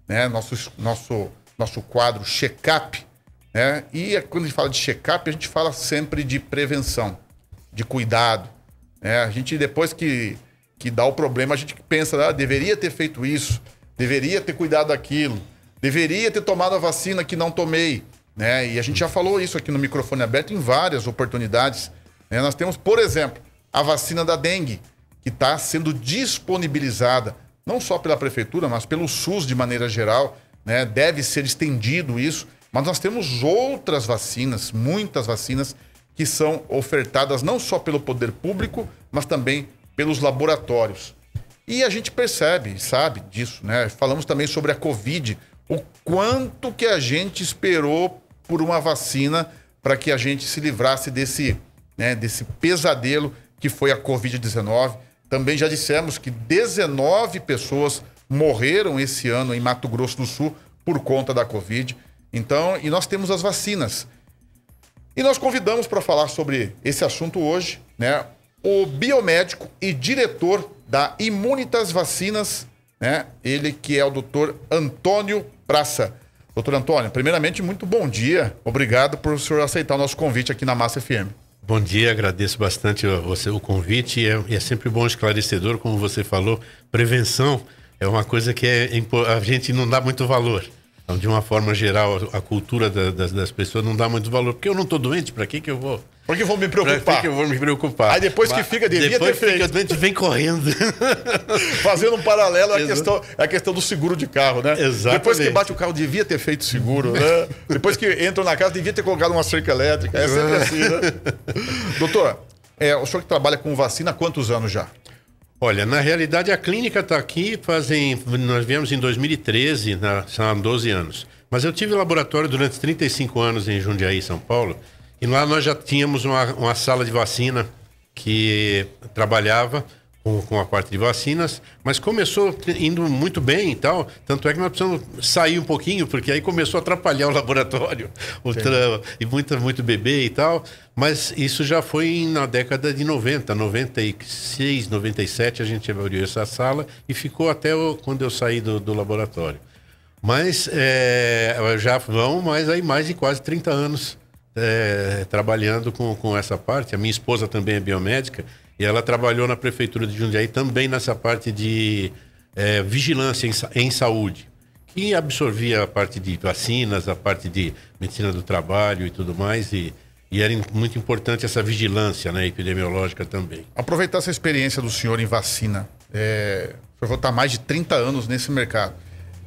né? Nosso quadro check-up, né? E quando a gente fala de check-up, a gente fala sempre de prevenção, de cuidado, né? A gente, depois que dá o problema, a gente pensa, deveria ter feito isso, deveria ter cuidado daquilo, deveria ter tomado a vacina que não tomei, né? E a gente já falou isso aqui no microfone aberto em várias oportunidades, né? Nós temos, por exemplo, a vacina da dengue, que está sendo disponibilizada, não só pela prefeitura, mas pelo SUS de maneira geral, né? Deve ser estendido isso, mas nós temos outras vacinas, muitas vacinas, que são ofertadas não só pelo poder público, mas também pelos laboratórios. E a gente percebe, sabe disso, né? Falamos também sobre a Covid, o quanto que a gente esperou por uma vacina para que a gente se livrasse desse pesadelo que foi a Covid-19. Também já dissemos que 19 pessoas morreram esse ano em Mato Grosso do Sul por conta da Covid. Então, e nós temos as vacinas. E nós convidamos para falar sobre esse assunto hoje, né, o biomédico e diretor da Imunitas Vacinas, né, ele que é o Dr. Antônio Praça. Doutor Antônio, primeiramente, muito bom dia. Obrigado por o senhor aceitar o nosso convite aqui na Massa FM. Bom dia, agradeço bastante o convite e é sempre bom, esclarecedor, como você falou. Prevenção é uma coisa que a gente não dá muito valor. Então, de uma forma geral, a cultura das pessoas não dá muito valor. Porque eu não estou doente, para que eu vou? Por que vou me preocupar? Pra que eu vou me preocupar? Aí depois que fica, devia ter feito. Depois doente, vem correndo. Fazendo um paralelo à questão do seguro de carro, né? Exatamente. Depois que bate o carro, devia ter feito seguro, né? Depois que entrou na casa, devia ter colocado uma cerca elétrica. É sempre assim, né? Doutor, o senhor que trabalha com vacina há quantos anos já? Olha, na realidade a clínica está aqui nós viemos em 2013, são 12 anos. Mas eu tive laboratório durante 35 anos em Jundiaí, São Paulo, e lá nós já tínhamos uma sala de vacina que trabalhava com a parte de vacinas, mas começou indo muito bem e tal, tanto é que nós precisamos sair um pouquinho, porque aí começou a atrapalhar o laboratório, e muito bebê e tal, mas isso já foi na década de 90, 96, 97, a gente abriu essa sala e ficou até quando eu saí do laboratório. Mas já vão mais de quase 30 anos trabalhando com essa parte. A minha esposa também é biomédica, e ela trabalhou na prefeitura de Jundiaí também nessa parte de vigilância em saúde, que absorvia a parte de vacinas, a parte de medicina do trabalho e tudo mais, e era muito importante essa vigilância, né, epidemiológica também. Aproveitar essa experiência do senhor em vacina, o senhor vai estar mais de 30 anos nesse mercado.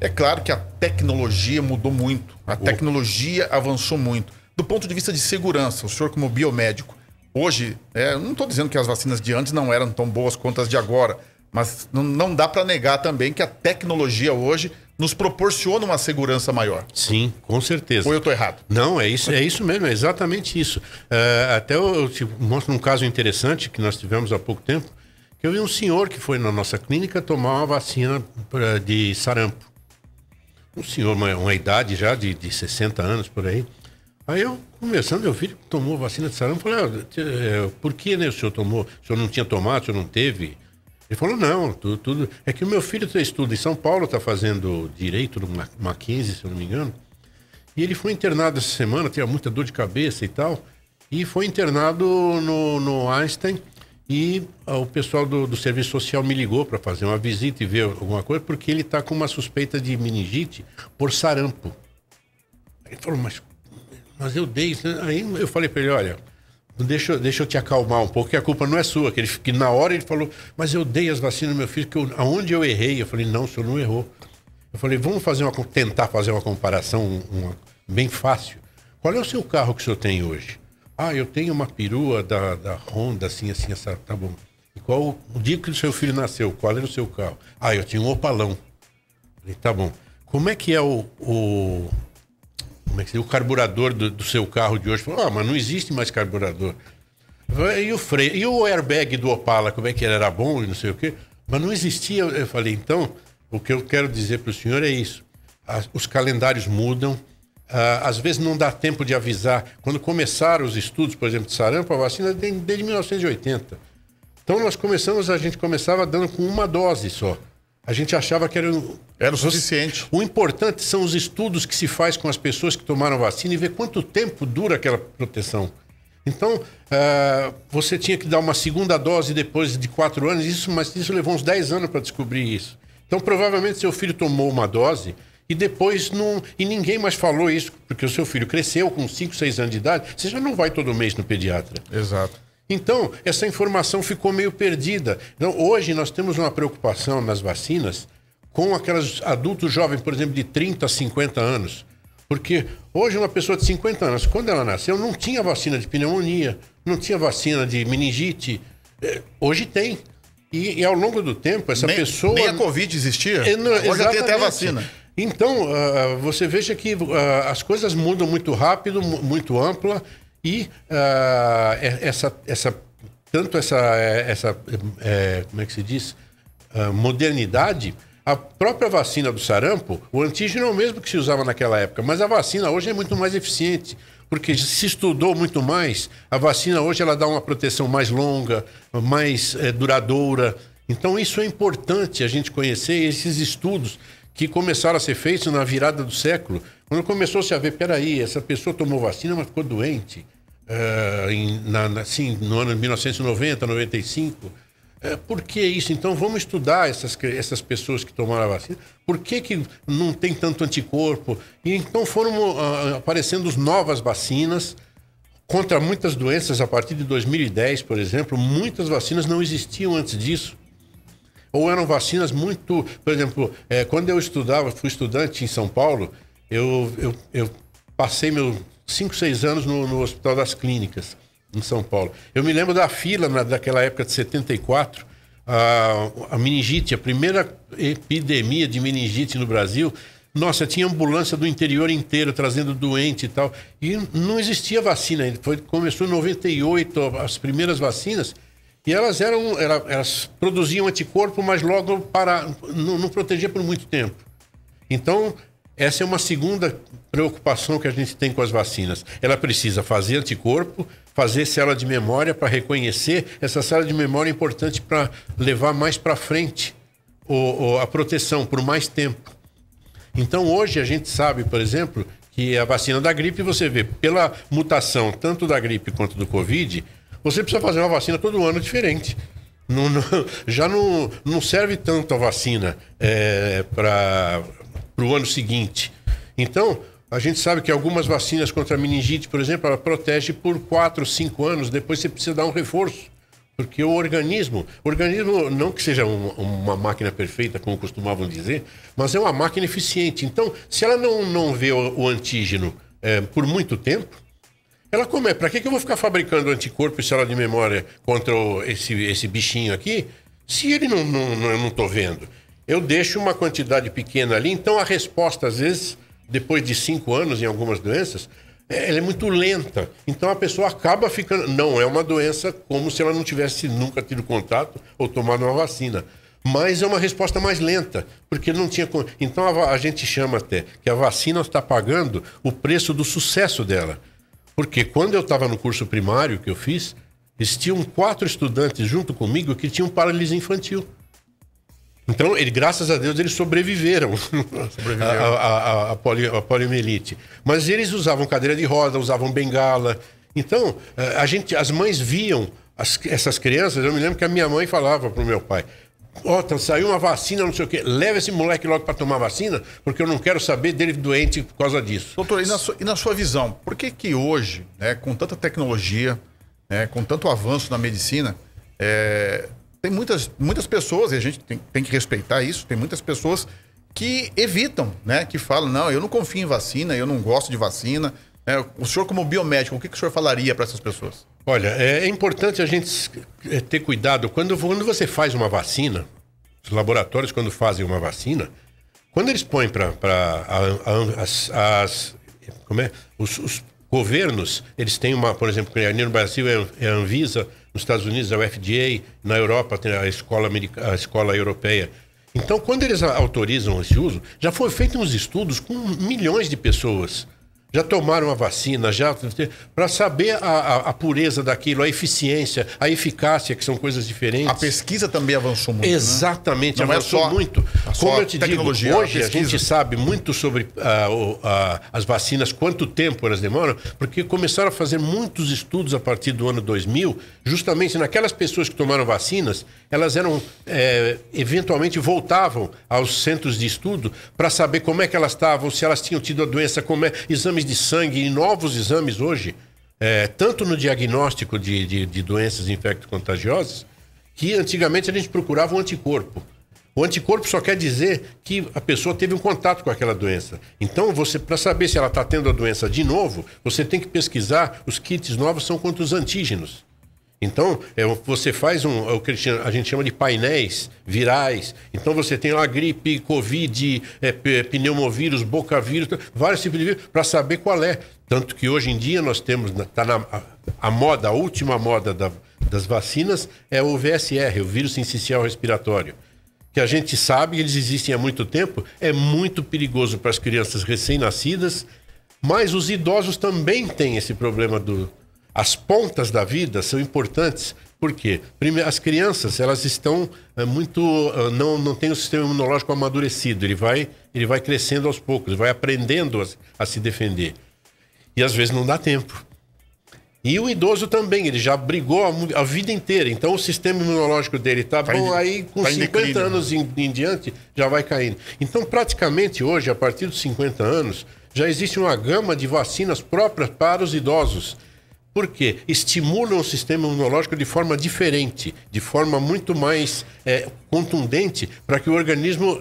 É claro que a tecnologia mudou muito, a tecnologia avançou muito. Do ponto de vista de segurança, o senhor como biomédico, hoje, eu não estou dizendo que as vacinas de antes não eram tão boas quanto as de agora, mas não dá para negar também que a tecnologia hoje nos proporciona uma segurança maior. Sim, com certeza. Ou eu estou errado? Não, é isso mesmo, é exatamente isso. Até eu te mostro um caso interessante que nós tivemos há pouco tempo, que eu vi um senhor que foi na nossa clínica tomar uma vacina de sarampo. Um senhor, uma idade já de 60 anos por aí. Aí eu, conversando, meu filho tomou vacina de sarampo, falei, por que, né, o senhor tomou? O senhor não tinha tomado, o senhor não teve? Ele falou, não, tudo. É que o meu filho estuda em São Paulo, está fazendo direito no Mackenzie, se eu não me engano. E ele foi internado essa semana, tinha muita dor de cabeça e tal. E foi internado no Einstein. E o pessoal do serviço social me ligou para fazer uma visita e ver alguma coisa, porque ele está com uma suspeita de meningite por sarampo. Aí ele falou, mas eu dei. Aí eu falei para ele, olha, deixa eu te acalmar um pouco, que a culpa não é sua. Que na hora ele falou, mas eu dei as vacinas do meu filho, aonde eu errei? Eu falei, não, o senhor não errou. Eu falei, vamos tentar fazer uma comparação bem fácil. Qual é o seu carro que o senhor tem hoje? Ah, eu tenho uma perua da Honda, assim, essa, tá bom. E qual o dia que o seu filho nasceu? Qual era o seu carro? Ah, eu tinha um Opalão. Eu falei, tá bom. Como é que é o carburador do seu carro de hoje? Falou, mas não existe mais carburador. E o freio? E o airbag do Opala, como é que era bom e não sei o quê? Mas não existia. Eu falei, então, o que eu quero dizer para o senhor é isso. Os calendários mudam. Às vezes não dá tempo de avisar. Quando começaram os estudos, por exemplo, de sarampo, a vacina desde 1980. Então a gente começava dando com uma dose só. A gente achava que era o suficiente. O importante são os estudos que se faz com as pessoas que tomaram vacina e ver quanto tempo dura aquela proteção. Então, você tinha que dar uma segunda dose depois de 4 anos, mas isso levou uns 10 anos para descobrir isso. Então, provavelmente, seu filho tomou uma dose e depois e ninguém mais falou isso, porque o seu filho cresceu com 5, 6 anos de idade, você já não vai todo mês no pediatra. Exato. Então, essa informação ficou meio perdida. Então, hoje nós temos uma preocupação nas vacinas com aqueles adultos jovens, por exemplo, de 30 a 50 anos. Porque hoje uma pessoa de 50 anos, quando ela nasceu, não tinha vacina de pneumonia, não tinha vacina de meningite. Hoje tem. E ao longo do tempo, essa pessoa... Nem a Covid existia? Hoje já tem até a vacina. Então, você veja que as coisas mudam muito rápido, muito ampla, e como é que se diz? Modernidade... A própria vacina do sarampo, o antígeno é o mesmo que se usava naquela época, mas a vacina hoje é muito mais eficiente, porque se estudou muito mais. A vacina hoje ela dá uma proteção mais longa, mais duradoura. Então isso é importante a gente conhecer esses estudos que começaram a ser feitos na virada do século. Quando começou-se a ver, peraí, essa pessoa tomou vacina, mas ficou doente. No ano de 1990, 95... Por que isso? Então vamos estudar essas pessoas que tomaram a vacina. Por que não tem tanto anticorpo? E então foram aparecendo novas vacinas contra muitas doenças a partir de 2010, por exemplo. Muitas vacinas não existiam antes disso. Ou eram vacinas muito... Por exemplo, quando eu fui estudante em São Paulo, eu passei meus 5, 6 anos no Hospital das Clínicas, em São Paulo. Eu me lembro da fila daquela época de 74, a meningite, a primeira epidemia de meningite no Brasil. Nossa, tinha ambulância do interior inteiro trazendo doente e tal. E não existia vacina ainda. Começou em 98 as primeiras vacinas e elas produziam anticorpo, mas logo não protegia por muito tempo. Então, essa é uma segunda preocupação que a gente tem com as vacinas. Ela precisa fazer anticorpo, fazer célula de memória para reconhecer. Essa célula de memória é importante para levar mais para frente a proteção por mais tempo. Então hoje a gente sabe, por exemplo, que a vacina da gripe, você vê, pela mutação tanto da gripe quanto do Covid, você precisa fazer uma vacina todo ano diferente. Já não serve tanto a vacina para o ano seguinte. Então, a gente sabe que algumas vacinas contra a meningite, por exemplo, ela protege por 4, 5 anos, depois você precisa dar um reforço. Porque o organismo não que seja uma máquina perfeita, como costumavam dizer, mas é uma máquina eficiente. Então, se ela não vê o antígeno por muito tempo, ela come. Para que eu vou ficar fabricando anticorpo e célula de memória contra esse bichinho aqui, se ele não estou vendo? Eu deixo uma quantidade pequena ali, então a resposta, às vezes, depois de 5 anos em algumas doenças, ela é muito lenta. Então a pessoa acaba ficando... Não é uma doença como se ela não tivesse nunca tido contato ou tomado uma vacina. Mas é uma resposta mais lenta, porque não tinha... Então a gente chama até que a vacina está pagando o preço do sucesso dela. Porque quando eu estava no curso primário que eu fiz, existiam 4 estudantes junto comigo que tinham paralisia infantil. Então, graças a Deus, eles sobreviveram à poliomielite. Mas eles usavam cadeira de roda, usavam bengala. Então, as mães viam essas crianças. Eu me lembro que a minha mãe falava para o meu pai: saiu uma vacina, não sei o quê, leva esse moleque logo para tomar vacina, porque eu não quero saber dele doente por causa disso. Doutor, e na sua visão, por que hoje, né, com tanta tecnologia, com tanto avanço na medicina, tem muitas pessoas, e a gente tem que respeitar isso, tem muitas pessoas que evitam, né? Que falam, não, eu não confio em vacina, eu não gosto de vacina. O senhor, como biomédico, o que o senhor falaria para essas pessoas? Olha, é importante a gente ter cuidado. Quando você faz uma vacina, os laboratórios, quando fazem uma vacina, quando eles põem os governos, eles têm por exemplo, no Brasil é a Anvisa, nos Estados Unidos é o FDA, na Europa tem a escola europeia. Então, quando eles autorizam esse uso, já foram feitos uns estudos com milhões de pessoas. já tomaram a vacina, para saber a pureza daquilo, a eficiência, a eficácia, que são coisas diferentes. A pesquisa também avançou muito. Exatamente, né? avançou muito. Como eu te digo, hoje a gente sabe muito sobre as vacinas, quanto tempo elas demoram, porque começaram a fazer muitos estudos a partir do ano 2000, justamente naquelas pessoas que tomaram vacinas, elas eram, eventualmente voltavam aos centros de estudo para saber como é que elas estavam, se elas tinham tido a doença, exames de sangue e novos exames hoje, tanto no diagnóstico de doenças infecto-contagiosas, que antigamente a gente procurava um anticorpo. O anticorpo só quer dizer que a pessoa teve um contato com aquela doença. Então, para saber se ela está tendo a doença de novo, você tem que pesquisar, os kits novos são contra os antígenos. Então, você faz o que a gente chama de painéis virais. Então, você tem lá gripe, covid, pneumovírus, bocavírus, vários tipos de vírus, para saber qual é. Tanto que hoje em dia nós temos, a última moda das vacinas é o VSR, o vírus sincicial respiratório. Que a gente sabe, eles existem há muito tempo, é muito perigoso para as crianças recém-nascidas, mas os idosos também têm esse problema As pontas da vida são importantes. Por quê? Primeiro, as crianças, elas estão não têm o sistema imunológico amadurecido. Ele vai crescendo aos poucos, vai aprendendo a se defender. E às vezes não dá tempo. E o idoso também, ele já brigou a vida inteira. Então o sistema imunológico dele está bom, aí com 50 anos em diante já vai caindo. Então praticamente hoje, a partir dos 50 anos, já existe uma gama de vacinas próprias para os idosos. Por quê? Estimulam o sistema imunológico de forma diferente, de forma muito mais contundente, para que o organismo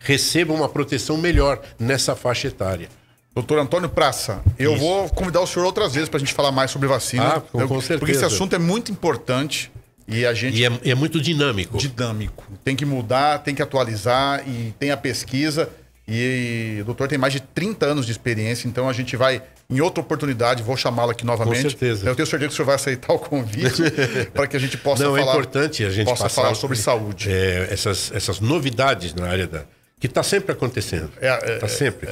receba uma proteção melhor nessa faixa etária. Doutor Antônio Praça, eu vou convidar o senhor outras vezes para a gente falar mais sobre vacina. Com certeza. Porque esse assunto é muito importante e a gente... E é muito dinâmico. Dinâmico. Tem que mudar, tem que atualizar e tem a pesquisa. E o doutor tem mais de 30 anos de experiência, então a gente vai, em outra oportunidade, vou chamá-lo aqui novamente. Com certeza. Eu tenho certeza que o senhor vai aceitar o convite para que a gente possa falar... Não, é importante a gente falar sobre saúde. Essas novidades na área que está sempre acontecendo. Está sempre.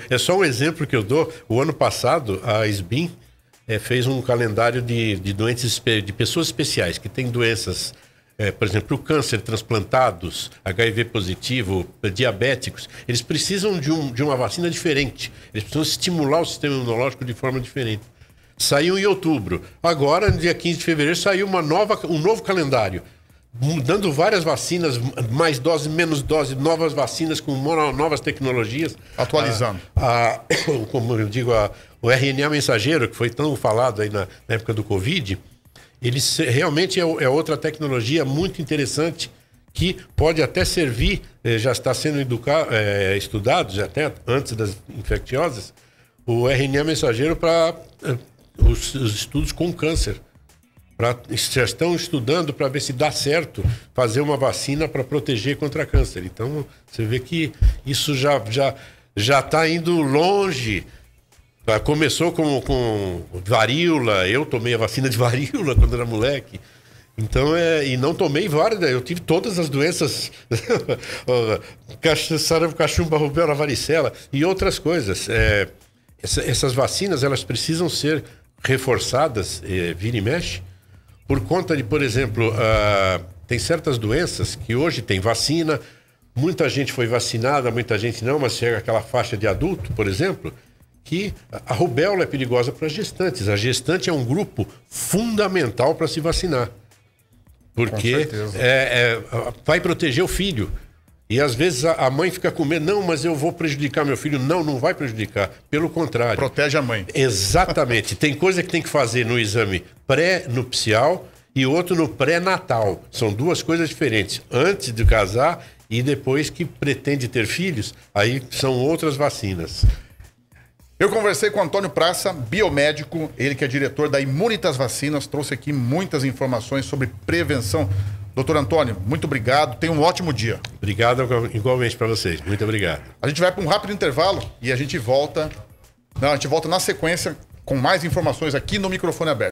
É só um exemplo que eu dou. O ano passado, a SBIM fez um calendário de doentes, de pessoas especiais, que têm doenças... por exemplo, o câncer, transplantados, HIV positivo, diabéticos, eles precisam de uma vacina diferente. Eles precisam estimular o sistema imunológico de forma diferente. Saiu em outubro. Agora, no dia 15 de fevereiro, saiu um novo calendário, dando várias vacinas, mais dose, menos dose, novas vacinas com novas tecnologias. Atualizando. Como eu digo, o RNA mensageiro, que foi tão falado aí na época do Covid... realmente é outra tecnologia muito interessante que pode até servir, já está sendo estudado, já até antes das infecciosas, o RNA mensageiro para os estudos com câncer. Já estão estudando para ver se dá certo fazer uma vacina para proteger contra câncer. Então, você vê que isso já está indo longe. Começou com varíola, eu tomei a vacina de varíola quando era moleque. Então, e não tomei várias, eu tive todas as doenças, sarampo, cachumba, rubéola, varicela e outras coisas. Essas vacinas, elas precisam ser reforçadas, vira e mexe, por conta de, por exemplo, tem certas doenças que hoje tem vacina, muita gente foi vacinada, muita gente não, mas chega aquela faixa de adulto, por exemplo, que a rubéola é perigosa para as gestantes. A gestante é um grupo fundamental para se vacinar. Porque vai proteger o filho. E às vezes a mãe fica com medo. Não, mas eu vou prejudicar meu filho. Não, não vai prejudicar. Pelo contrário. Protege a mãe. Exatamente. Tem coisa que tem que fazer no exame pré-nupcial e outro no pré-natal. São duas coisas diferentes. Antes de casar e depois que pretende ter filhos, aí são outras vacinas. Eu conversei com o Antônio Praça, biomédico, ele que é diretor da Imunitas Vacinas, trouxe aqui muitas informações sobre prevenção. Doutor Antônio, muito obrigado, tenha um ótimo dia. Obrigado igualmente para vocês, muito obrigado. A gente vai para um rápido intervalo e a gente volta na sequência com mais informações aqui no Microfone Aberto.